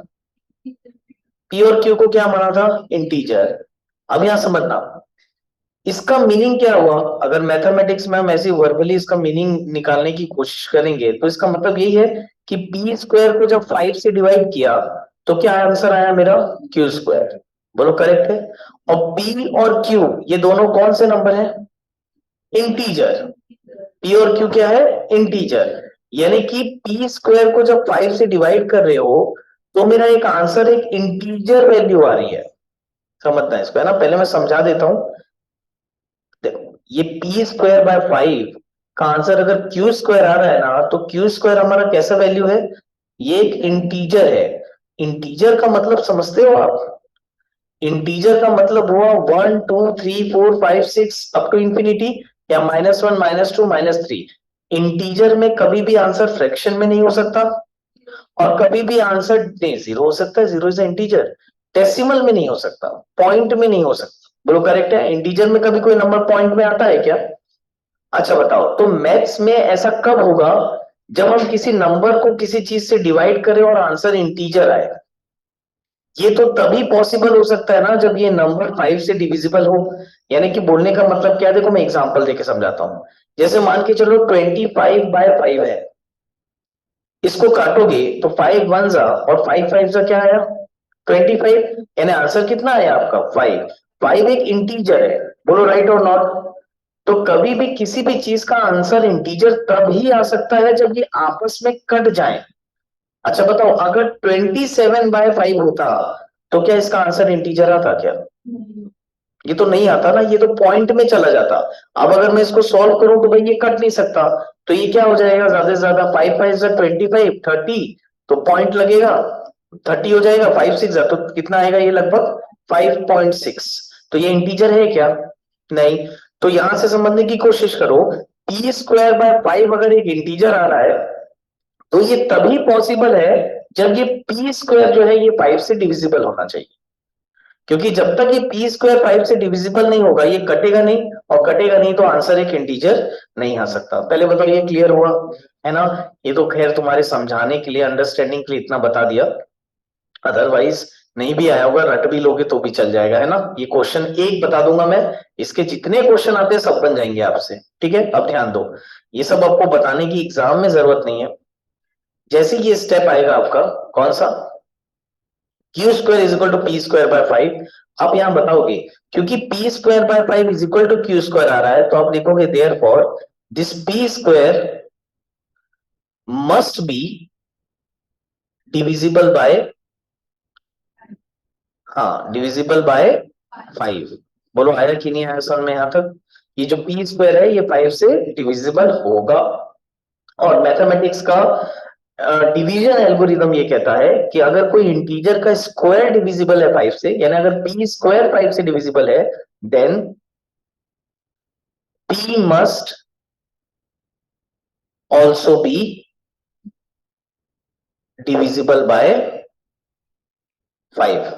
p और q को क्या माना था, इंटीजर। अब यहां समझना, इसका मीनिंग क्या हुआ, अगर मैथमेटिक्स में हम ऐसे वर्बली इसका मीनिंग निकालने की कोशिश करेंगे तो इसका मतलब यही है कि p स्क्वायर को जब 5 से डिवाइड किया तो क्या आंसर आया मेरा, q स्क्वायर, बोलो करेक्ट है। और p और q ये दोनों कौन से नंबर हैं, इंटीजर। p और q क्या है, इंटीजर, यानी कि p स्क्वायर को जब 5 से डिवाइड कर रहे हो तो मेरा एक आंसर एक इंटीजर वैल्यू आ रही है। समझना है इसको, है ना। पहले मैं समझा देता हूं, देखो ये p स्क्वायर बाय 5 का आंसर अगर q स्क्वायर आ रहा है ना, तो q स्क्वायर हमारा कैसा वैल्यू है, ये एक इंटीजर है। इंटीजर का मतलब समझते हो आप? इंटीजर का मतलब हुआ 1 2 3 4 5 6 अप टू इंफिनिटी, या -1 -2 -3। इंटीजर में कभी भी आंसर फ्रैक्शन में नहीं हो सकता, और कभी भी आंसर नहीं जीरो हो सकता है, जीरो इज इंटीजर। डेसिमल में नहीं हो सकता, पॉइंट में नहीं हो सकता। बोलो करेक्ट है? इंटीजर में कभी कोई नंबर पॉइंट में आता है क्या? अच्छा बताओ, तो मैथ्स में ऐसा कब होगा जब हम किसी नंबर को किसी चीज से डिवाइड करें और आंसर इंटीजर आए? ये तो तभी पॉसिबल हो सकता है ना जब ये नंबर 5 से डिविजिबल हो। यानी कि बोलने का मतलब क्या है, देखो मैं एग्जांपल देके समझाता हूं। जैसे मान के चलो 25/5 है, इसको काटोगे तो 5 1 जा और 5 5 जा क्या आया? 25। यानी आंसर कितना आया आपका? 5। 5 एक इंटीजर है, बोलो राइट और नॉट? तो कभी भी किसी भी चीज का आंसर इंटीजर तब ही आ सकता है जब ये आपस में कट जाए। अच्छा बताओ, अगर 27/5 होता तो क्या इसका आंसर इंटीजर आता क्या? ये तो नहीं आता ना, ये तो पॉइंट में चला जाता। अब अगर मैं इसको सॉल्व करूं तो भाई ये कट नहीं सकता, तो ये क्या हो जाएगा? ज्यादा से ज्यादा 5 5 जा 25 30, तो पॉइंट लगेगा 30 हो जाएगा। 5 6 जा तो कितना आएगा? ये लगभग 5.6। तो ये इंटीजर है क्या? नहीं। तो यहां से समझने की कोशिश करो, p²/5 अगर एक इंटीजर आ रहा है तो ये तभी पॉसिबल है जब ये p² जो है ये 5 से डिविजिबल होना चाहिए। क्योंकि जब तक ये p² 5 से डिविजिबल नहीं होगा ये कटेगा नहीं, और कटेगा नहीं तो आंसर एक इंटीजर नहीं आ सकता। पहले बताओ ये क्लियर हुआ है ना? ये तो खैर तुम्हारे समझाने के लिए, अंडरस्टैंडिंग के लिए इतना बता दिया, अदरवाइज नहीं भी आया होगा, रट भी लोगे तो भी चल जाएगा, है ना? ये क्वेश्चन एक बता दूंगा मैं, इसके जितने क्वेश्चन आते हैं सब बन जाएंगे आपसे। ठीक है, अब ध्यान दो, ये सब आपको बताने की एग्जाम में जरूरत नहीं है। जैसे ये स्टेप आएगा आपका, कौन सा? q² = p²/5। आप यहां बताओगे, क्योंकि p²/5 = q² आ रहा है, तो आप लिखोगे therefore this p² must be divisible bye, हाँ डिविजिबल बाय 5। बोलो आया कि नहीं आया समझ में यहां तक? ये जो p² है ये 5 से डिविजिबल होगा। और मैथमेटिक्स का डिवीजन एल्गोरिदम ये कहता है कि अगर कोई इंटीजर का स्क्वायर डिविजिबल है 5 से, यानी अगर p² 5 से डिविजिबल है, then p must also be divisible by 5।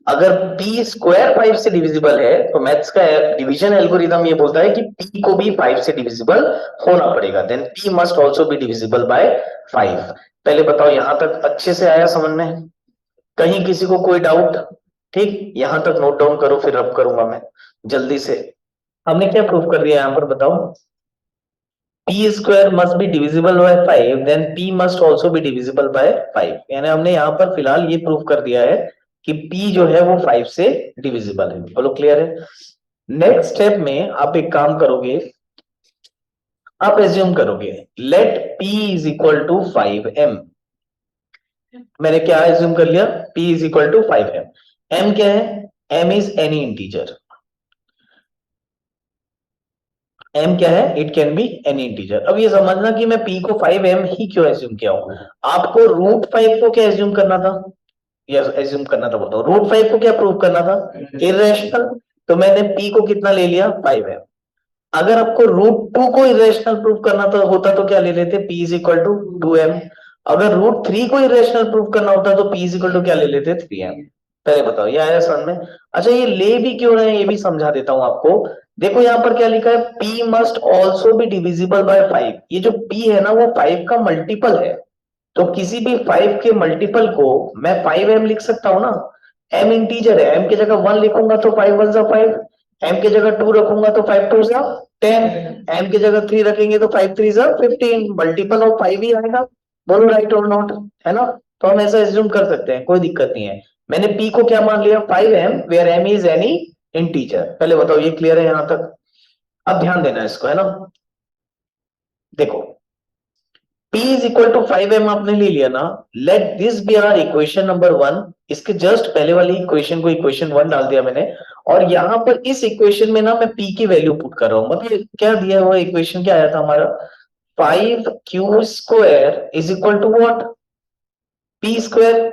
अगर p² 5 से डिविजिबल है तो मैथ्स का डिवीजन एल्गोरिदम ये बोलता है कि p को भी 5 से डिविजिबल होना पड़ेगा, then p must also be divisible by 5। पहले बताओ यहां तक अच्छे से आया समझ में? कहीं किसी को कोई डाउट? ठीक, यहां तक नोट डाउन करो, फिर अब करूंगा मैं जल्दी से। हमने क्या प्रूफ कर दिया यहां पर बताओ? p² must be divisible by 5, then p must also be divisible by 5। यानी हमने यहां पर फिलहाल ये प्रूफ कर दिया है कि p जो है वो 5 से डिविजिबल है। बोलो क्लियर है? नेक्स्ट स्टेप में आप एक काम करोगे, आप एज्यूम करोगे लेट p = 5m। मैंने क्या एज्यूम कर लिया? p = 5m। m क्या है? m is any integer. m क्या है? It can be any integer. अब ये समझना कि मैं p को 5m ही क्यों एज्यूम किया हूं। आपको √5 को क्या एज्यूम करना था? या एज्यूम करना था, बताओ √5 को क्या प्रूव करना था? इरेशनल। तो मैंने p को कितना ले लिया? 5m। अगर आपको √2 को इरेशनल प्रूव करना तो होता तो क्या ले लेते? p = 2m। अगर √3 को इरेशनल प्रूव करना होता तो p = क्या ले लेते? 3m। पहले बताओ ये आया समझ में? अच्छा ये ले भी क्यों रहे हैं ये भी समझा देता हूं आपको। देखो यहां पर क्या लिखा है? p must also be divisible by 5। ये जो p है ना वो 5 का मल्टीपल है, तो किसी भी 5 के मल्टीपल को मैं 5m लिख सकता हूं ना। m इंटीजर है, m की जगह 1 लिखूंगा तो 5 1 5, m की जगह 2 रखूंगा तो 5 2 10, m की जगह 3 रखेंगे तो 5 3 15, मल्टीपल ऑफ 5 ही आएगा। बोलो राइट और नॉट, है ना? तो हम ऐसा एज्यूम कर सकते हैं, कोई दिक्कत नहीं है। मैंने p को क्या मान लिया? 5m, where m is any integer. पहले बताओ ये क्लियर है यहां तक? अब ध्यान देना इसको, है ना? देखो p = 5m आपने ले लिया ना, let this be our equation number 1। इसके जस्ट पहले वाली इक्वेशन को इक्वेशन 1 डाल दिया मैंने, और यहां पर इस इक्वेशन में ना मैं p की वैल्यू पुट कर रहा हूं। मतलब क्या दिया हुआ इक्वेशन क्या आया था हमारा? 5q² = what? P square,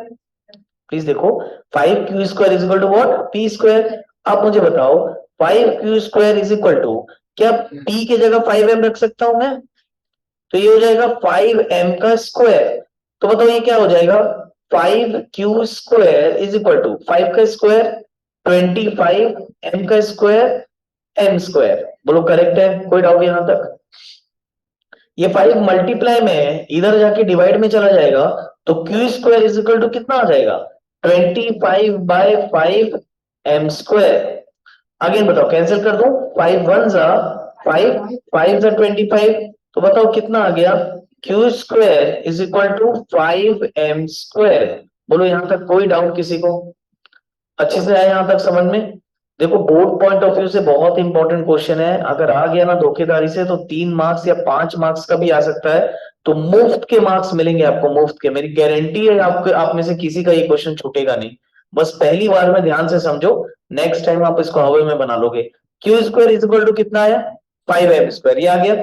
please देखो 5q square is equal to what, P square. अब मुझे बताओ 5q square is equal to, क्या p की जगह 5m रख सकता हूं मैं? तो ये हो जाएगा 5m का स्क्वायर। तो बताओ ये क्या हो जाएगा, 5q square is equal to 5 का स्क्वायर 25, m का स्क्वायर m स्क्वायर। बोलो करेक्ट है, कोई डाउट यहां तक? ये 5 मल्टीप्लाई में है, इधर जाके डिवाइड में चला जाएगा, तो q square is equal to कितना आ जाएगा, 25/5 m स्क्वायर। अगेन बताओ कैंसिल कर दो, 5 1 जा 5, 5 जा 25, तो बताओ कितना आ गया, q square is equal to 5m square. बोलो यहां तक कोई डाउट किसी को? अच्छे से आया यहां तक समझ में? देखो बोर्ड पॉइंट ऑफ व्यू से बहुत इंपॉर्टेंट क्वेश्चन है, अगर आ गया ना धोखेधारी से तो 3 मार्क्स या 5 मार्क्स का भी आ सकता है। तो मुफ्त के मार्क्स मिलेंगे आपको, मुफ्त के, मेरी गारंटी है। आपके आप में से किसी का ये क्वेश्चन छूटेगा नहीं। बस पहली बार में ध्यान से समझो, नेक्स्ट टाइम आप इसको हवा में बना लोगे। Q square is equal to कितना आया, 5m स्क्वायर, ये आ गया।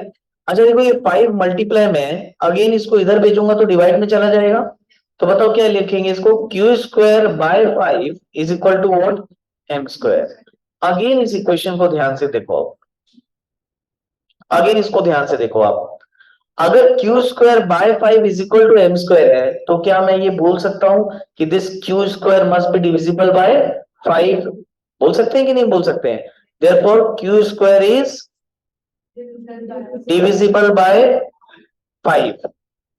अच्छा देखो ये 5 मल्टीप्लाई में, अगेन इसको इधर भेजूंगा तो डिवाइड में चला जाएगा। तो बताओ क्या लिखेंगे इसको, q square by 5 is equal to what, m square. Again इस इक्वेशन को ध्यान से देखो, अगेन इसको ध्यान से देखो आप, अगर q square by 5 is equal to m square है, तो क्या मैं ये बोल सकता हूं कि this q square must be divisible by 5? बोल सकते हैं कि नहीं बोल सकते हैं? Therefore q square is divisible by 5।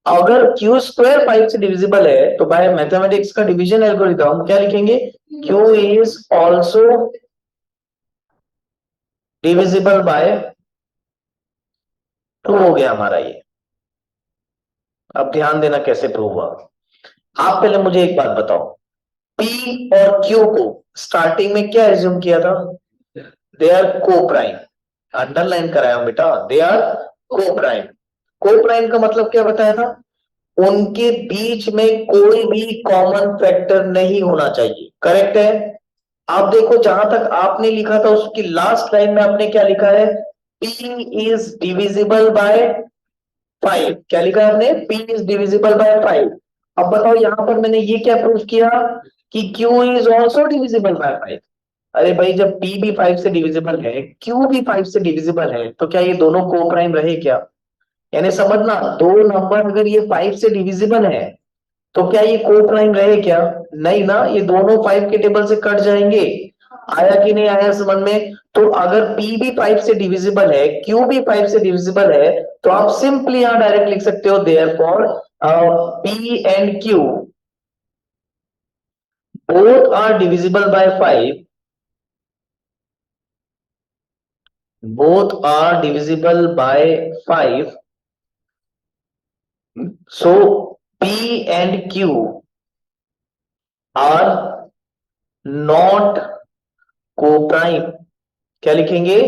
अगर क्यू स्क्वायर 5 से डिविजिबल है, तो बाय मैथमेटिक्स का डिवीजन एल्गोरिथम क्या लिखेंगे, q is also divisible by 2 हो गया हमारा ये। अब ध्यान देना कैसे प्रूव हुआ। आप पहले मुझे एक बात बताओ, P और Q को स्टार्टिंग में क्या एज्यूम किया था, दे आर को प्राइम। अंडरलाइन कराया हूं बेटा, दे आर को प्राइम। को प्राइम का मतलब क्या बताया था, उनके बीच में कोई भी कॉमन फैक्टर नहीं होना चाहिए, करेक्ट है? आप देखो जहां तक आपने लिखा था उसकी लास्ट लाइन में आपने क्या लिखा है, P इज डिविजिबल बाय 5। क्या लिखा है आपने, P इज डिविजिबल बाय 5। अब बताओ यहां पर मैंने ये क्या प्रूफ किया कि Q is also divisible by 5। अरे भाई जब P भी 5 से डिविजिबल है, Q भी 5 से डिविजिबल है, तो क्या ये दोनों को प्राइम रहे क्या? यानी समझना, दो नंबर अगर ये 5 से डिविजिबल है, तो क्या ये को प्राइम रहे क्या? नहीं ना, ये दोनों 5 के टेबल से कट जाएंगे। आया कि नहीं आया समझ में? तो अगर P भी 5 से डिविजिबल है, Q भी 5 से डिविजिबल है, तो आप सिंपली यहां डायरेक्ट लिख सकते हो therefore P and Q both are divisible by 5, both are divisible by 5, so P and Q are not co-prime। क्या लिखेंगे,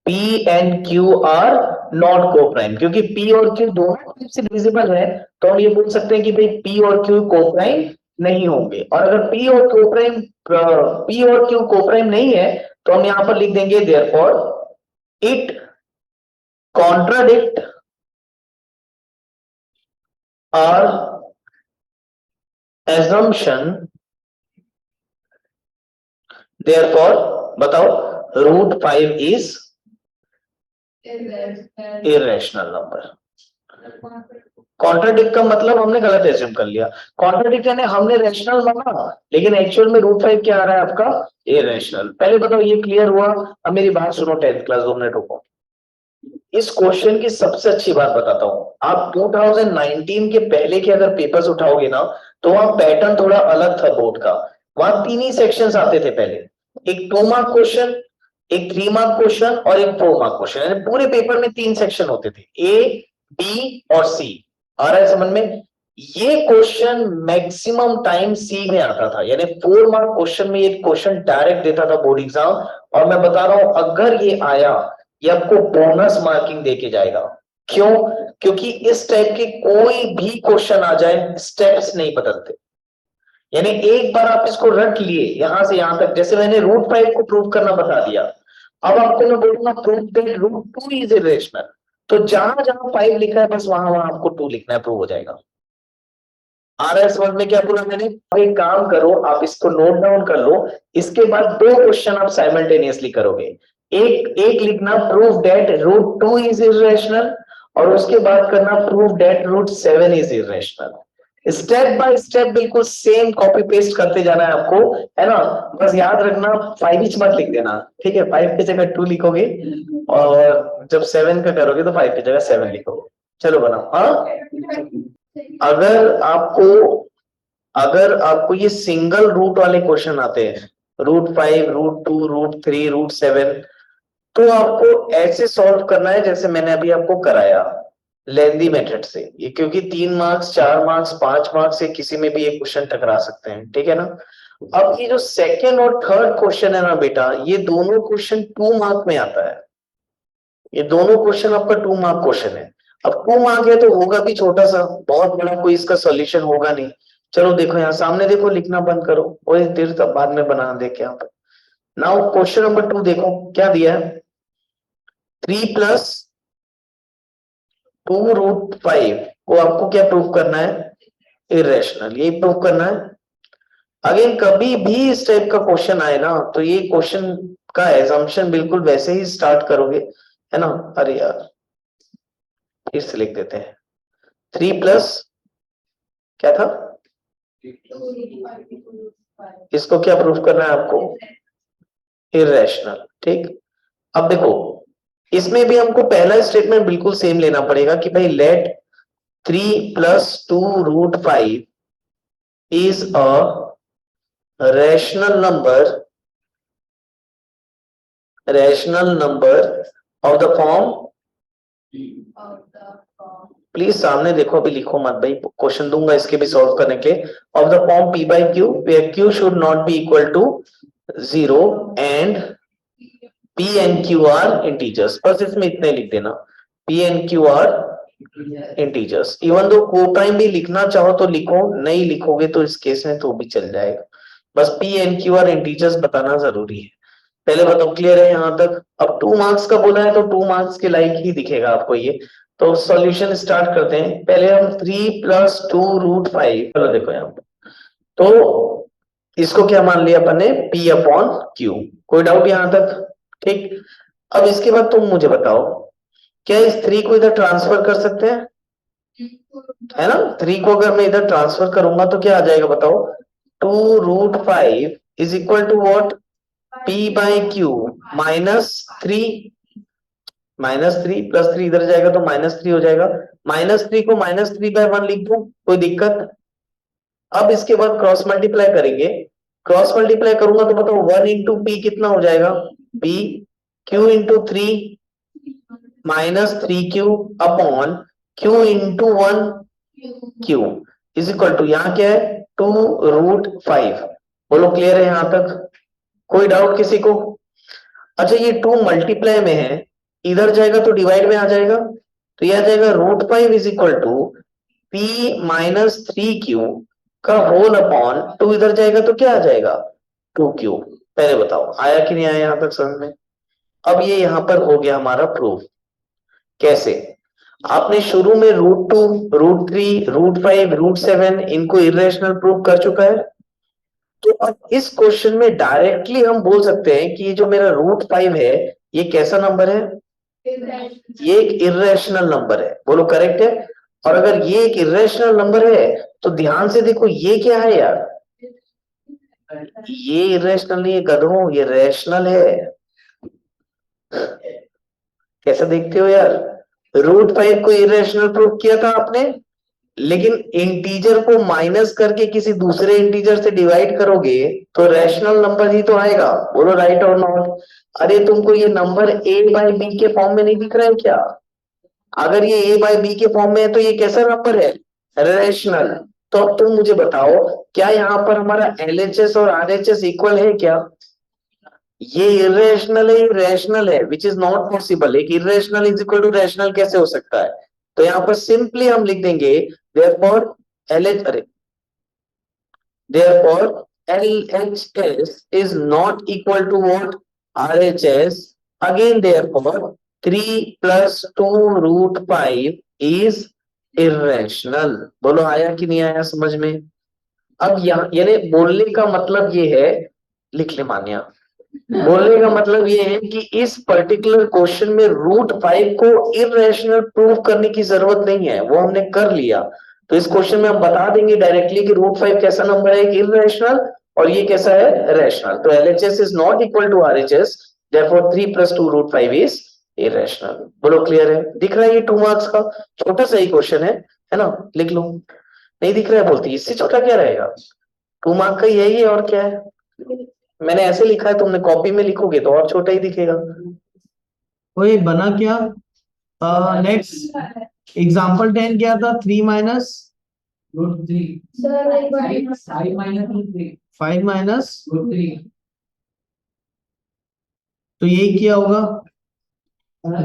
P and Q are not co-prime, क्योंकि P और Q दोनों से डिविजिबल है, तो हम ये बोल सकते हैं कि भाई P और Q को प्राइम नहीं होंगे। और अगर P और Q को प्राइम नहीं है, तो हम यहां पर लिख देंगे therefore it contradict our assumption, therefore बताओ √5 इज इरेशनल नंबर। कॉन्ट्राडिक्ट का मतलब हमने गलत एज्यूम कर लिया, कॉन्ट्राडिक्ट यानी हमने रैशनल माना, लेकिन एक्चुअल में √5 क्या आ रहा है आपका, इरेशनल। पहले बताओ ये क्लियर हुआ? अब मेरी बात सुनो 10th क्लास, 2 मिनट रुको। इस क्वेश्चन की सबसे अच्छी बात बताता हूं, आप 2019 के पहले के अगर पेपर्स उठाओगे ना, तो वहां पैटर्न थोड़ा अलग था बोर्ड का। वहां 3 ही सेक्शंस आते थे पहले, एक 2 मार्क क्वेश्चन, एक 3 मार्क क्वेश्चन और एक 4 मार्क क्वेश्चन। यानी पूरे पेपर में 3 सेक्शन होते थे, ए बी और सी। आ रहा है समझ में? ये क्वेश्चन मैक्सिमम टाइम सी में आता था, यानी 4 मार्क क्वेश्चन में ये क्वेश्चन डायरेक्ट देता था बोर्ड एग्जाम। और मैं बता रहा हूं अगर ये आया, ये आपको बोनस मार्किंग देके जाएगा। क्यों? क्योंकि इस टाइप के कोई भी क्वेश्चन आ जाए, स्टेप्स नहीं बदलते। यानी एक बार आप इसको रट लिए यहां से यहां तक, जैसे मैंने √5 को प्रूव करना बता दिया, अब आपको मैं बोलूंगा प्रूव दैट √2 इज इरेशनल, तो जहां जहां 5 लिखा है बस वहां वहां आपको 2 लिखना है, प्रूव हो जाएगा। आ रहा है समझ में क्या बोला मैंने? अब एक काम करो, आप इसको नोट डाउन कर लो, इसके बाद दो क्वेश्चन आप साइमल्टेनियसली करोगे। एक एक लिखना prove that root 2 is irrational, और उसके बाद करना prove that root 7 is irrational. Step by step बिल्कुल सेम कॉपी पेस्ट करते जाना है आपको, है ना? बस याद रखना 5 इंच मत लिख देना, ठीक है? 5 की जगह 2 लिखोगे, और जब 7 का करोगे तो 5 की जगह 7 लिखोगे। चलो बनाओ। हाँ, अगर आपको अगर आपको ये सिंगल रूट वाले क्वेश्चन आते हैं, रूट 5, रूट 2, रूट 3, रूट 7, तो आपको ऐसे सॉल्व करना है जैसे मैंने अभी आपको कराया, लेंदी मेथड से। ये क्योंकि 3 मार्क्स, 4 मार्क्स, 5 मार्क्स से किसी में भी ये क्वेश्चन टकरा सकते हैं, ठीक है ना? अब ये जो सेकेंड और थर्ड क्वेश्चन है ना बेटा, ये दोनों क्वेश्चन 2 मार्क में आता है। ये दोनों क्वेश्चन आपका 2 मार्क क्वेश्चन है। अब 2 मार्क है तो होगा भी छोटा सा, बहुत बड़ा कोई इसका सॉल्यूशन होगा नहीं। चलो देखो यहाँ सामने देखो, लिखना बंद करो, और देर तक बाद में बना देखे यहाँ पर। नाउ क्वेश्चन नंबर 2 देखो क्या दिया है। 3 प्लस 2 रूट 5 को आपको क्या प्रूव करना है? इरेशनल, यही प्रूव करना है। अगेन कभी भी इस टाइप का क्वेश्चन आए ना, तो ये क्वेश्चन का एजम्पशन बिल्कुल वैसे ही स्टार्ट करोगे, है ना? अरे यार, फिर से लिख देते हैं। 3 प्लस क्या था, इसको क्या प्रूफ करना है आपको? इरेशनल, ठीक। अब देखो, इसमें भी हमको पहला स्टेटमेंट बिल्कुल सेम लेना पड़ेगा कि भाई let 3 plus 2 root 5 is a rational number of the form, please सामने देखो, अभी लिखो मत भाई, क्वेश्चन दूंगा इसके भी सॉल्व करने के लिए। Of the form p by q where q should not be equal to 0 and p and q are integers। बस इसमें इतने लिख देना, p and q are integers। Even though को प्राइम भी लिखना चाहो तो लिखो, नहीं लिखोगे तो इस केस में तो भी चल जाएगा। बस p and q are integers बताना जरूरी है। पहले बताओ, क्लियर है यहाँ तक? अब 2 मार्क्स का बोला है तो 2 मार्क्स के लाइक ही दिखेगा आपको ये। तो सॉल्यूशन स्टार्ट करते हैं। पहले हम 3 प्लस 2 रूट 5, चलो देखो यहाँ पे, तो इसको क्या मान लिया अपन ने? p upon q। कोई डाउट यहाँ तक? ठीक। अब इसके बाद तुम मुझे बताओ, क्या इस 3 को इधर ट्रांसफर कर सकते हैं? है ना? 3 को अगर मैं इधर ट्रांसफर करूंगा तो क्या आ जाएगा बताओ? 2 root 5 is equal to what? p by q minus 3। -3 plus 3 इधर जाएगा तो -3 हो जाएगा। -3 को -3/1 लिख दूं, कोई दिक्कत? अब इसके बाद क्रॉस मल्टीप्लाई करेंगे। क्रॉस मल्टीप्लाई करूंगा तो बताओ 1 इंटू पी कितना हो जाएगा? p q into 3 -3q upon q into 1 q is equal to, यहाँ क्या है? 2 रूट 5। बोलो क्लियर है यहाँ तक? कोई डाउट किसी को? अच्छा, ये 2 मल्टीप्लाई में है, इधर जाएगा तो डिवाइड में आ जाएगा, तो यह आ जाएगा root 5 is equal to p minus 3q का होल अपॉन 2, इधर जाएगा तो क्या आ जाएगा? 2q। पहले बताओ आया कि नहीं आया यहां तक समझ में? अब ये यहां पर हो गया हमारा प्रूफ। कैसे? आपने शुरू में रूट 2, रूट 3, रूट 5, रूट 7 इनको इरेशनल प्रूव कर चुका है। तो अब इस क्वेश्चन में डायरेक्टली हम बोल सकते हैं कि ये जो मेरा रूट 5 है, ये कैसा नंबर है? ये एक इरेशनल नंबर है। बोलो करेक्ट है? और अगर ये एक इरेशनल नंबर है तो ध्यान से देखो ये क्या है यार? ये इरेशनल नहीं है गधों, ये रैशनल है। कैसा देखते हो यार? रूट 5 को इरेशनल प्रूव किया था आपने, लेकिन इंटीजर को माइनस करके किसी दूसरे इंटीजर से डिवाइड करोगे तो रैशनल नंबर ही तो आएगा। बोलो राइट और नॉट? अरे तुमको ये नंबर a बाई बी के फॉर्म में नहीं दिख रहा है क्या? अगर ये a बाई बी के फॉर्म में है तो ये कैसा नंबर है? रैशनल। तो अब तुम मुझे बताओ, क्या यहाँ पर हमारा LHS और RHS इक्वल है क्या? ये इरेशनल है, रैशनल है, विच इज नॉट पॉसिबल। एक irrational is equal to rational कैसे हो सकता है? तो यहाँ पर सिंपली हम लिख देंगे देयरफॉर LH, अरे therefore LHS is not equal to what? RHS। Again therefore 3 plus 2 root 5 is irrational. बोलो आया कि नहीं आया समझ में? अब यहाँ यानी बोलने का मतलब ये है, लिख ले मान्या, बोलने का मतलब ये है कि इस पर्टिकुलर क्वेश्चन में √5 को इरेशनल प्रूव करने की जरूरत नहीं है, वो हमने कर लिया। तो इस क्वेश्चन में हम बता देंगे डायरेक्टली कि √5 कैसा नंबर है, इरेशनल, और ये कैसा है, रेशनल। तो LHS is not equal to RHS, therefore 3 + 2 √5 is irrational. बोलो क्लियर है? दिख रहा है ये 2 मार्क्स का छोटा सा ही क्वेश्चन है ना? लिख लो। नहीं दिख रहा है बोलती, इससे छोटा क्या रहेगा? 2 मार्क का यही है और क्या है। मैंने ऐसे लिखा है, तुमने कॉपी में लिखोगे तो और छोटा ही दिखेगा। ओए बना क्या? नेक्स्ट एग्जांपल 10 क्या था? 3 minus Sir, like minus 5 minus तो यही किया होगा।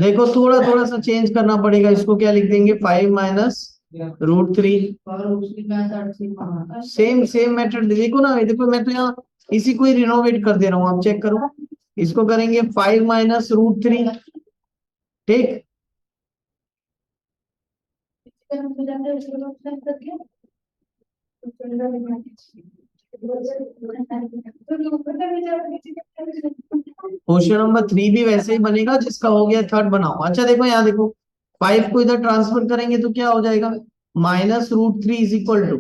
देखो थोड़ा थोड़ा सा चेंज करना पड़ेगा, इसको क्या लिख देंगे? 5 माइनस √3। सेम मेथड देखो ना, देखो मैं तो यहाँ इसी को ही रिनोवेट कर दे रहा हूँ, आप चेक करो। इसको करेंगे 5 माइनस √3, ठीक। क्वेश्चन नंबर 3 भी वैसे ही बनेगा, जिसका हो गया थर्ड बनाओ। अच्छा देखो यहाँ देखो, 5 को इधर ट्रांसफर करेंगे तो क्या हो जाएगा? -√3 is equal to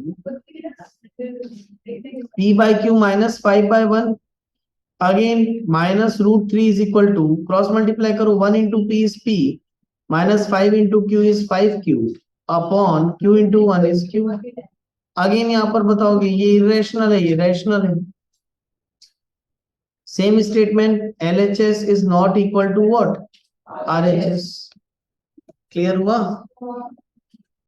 p/q minus 5/1। Again -√3 is equal to, cross multiply करो, 1 into p is p, -5 into q is 5q, upon q into 1 is q। Again यहाँ पर बताओगे ये इरेशनल है, ये रैशनल है। Same statement, LHS is not equal to what? RHS। Clear हुआ?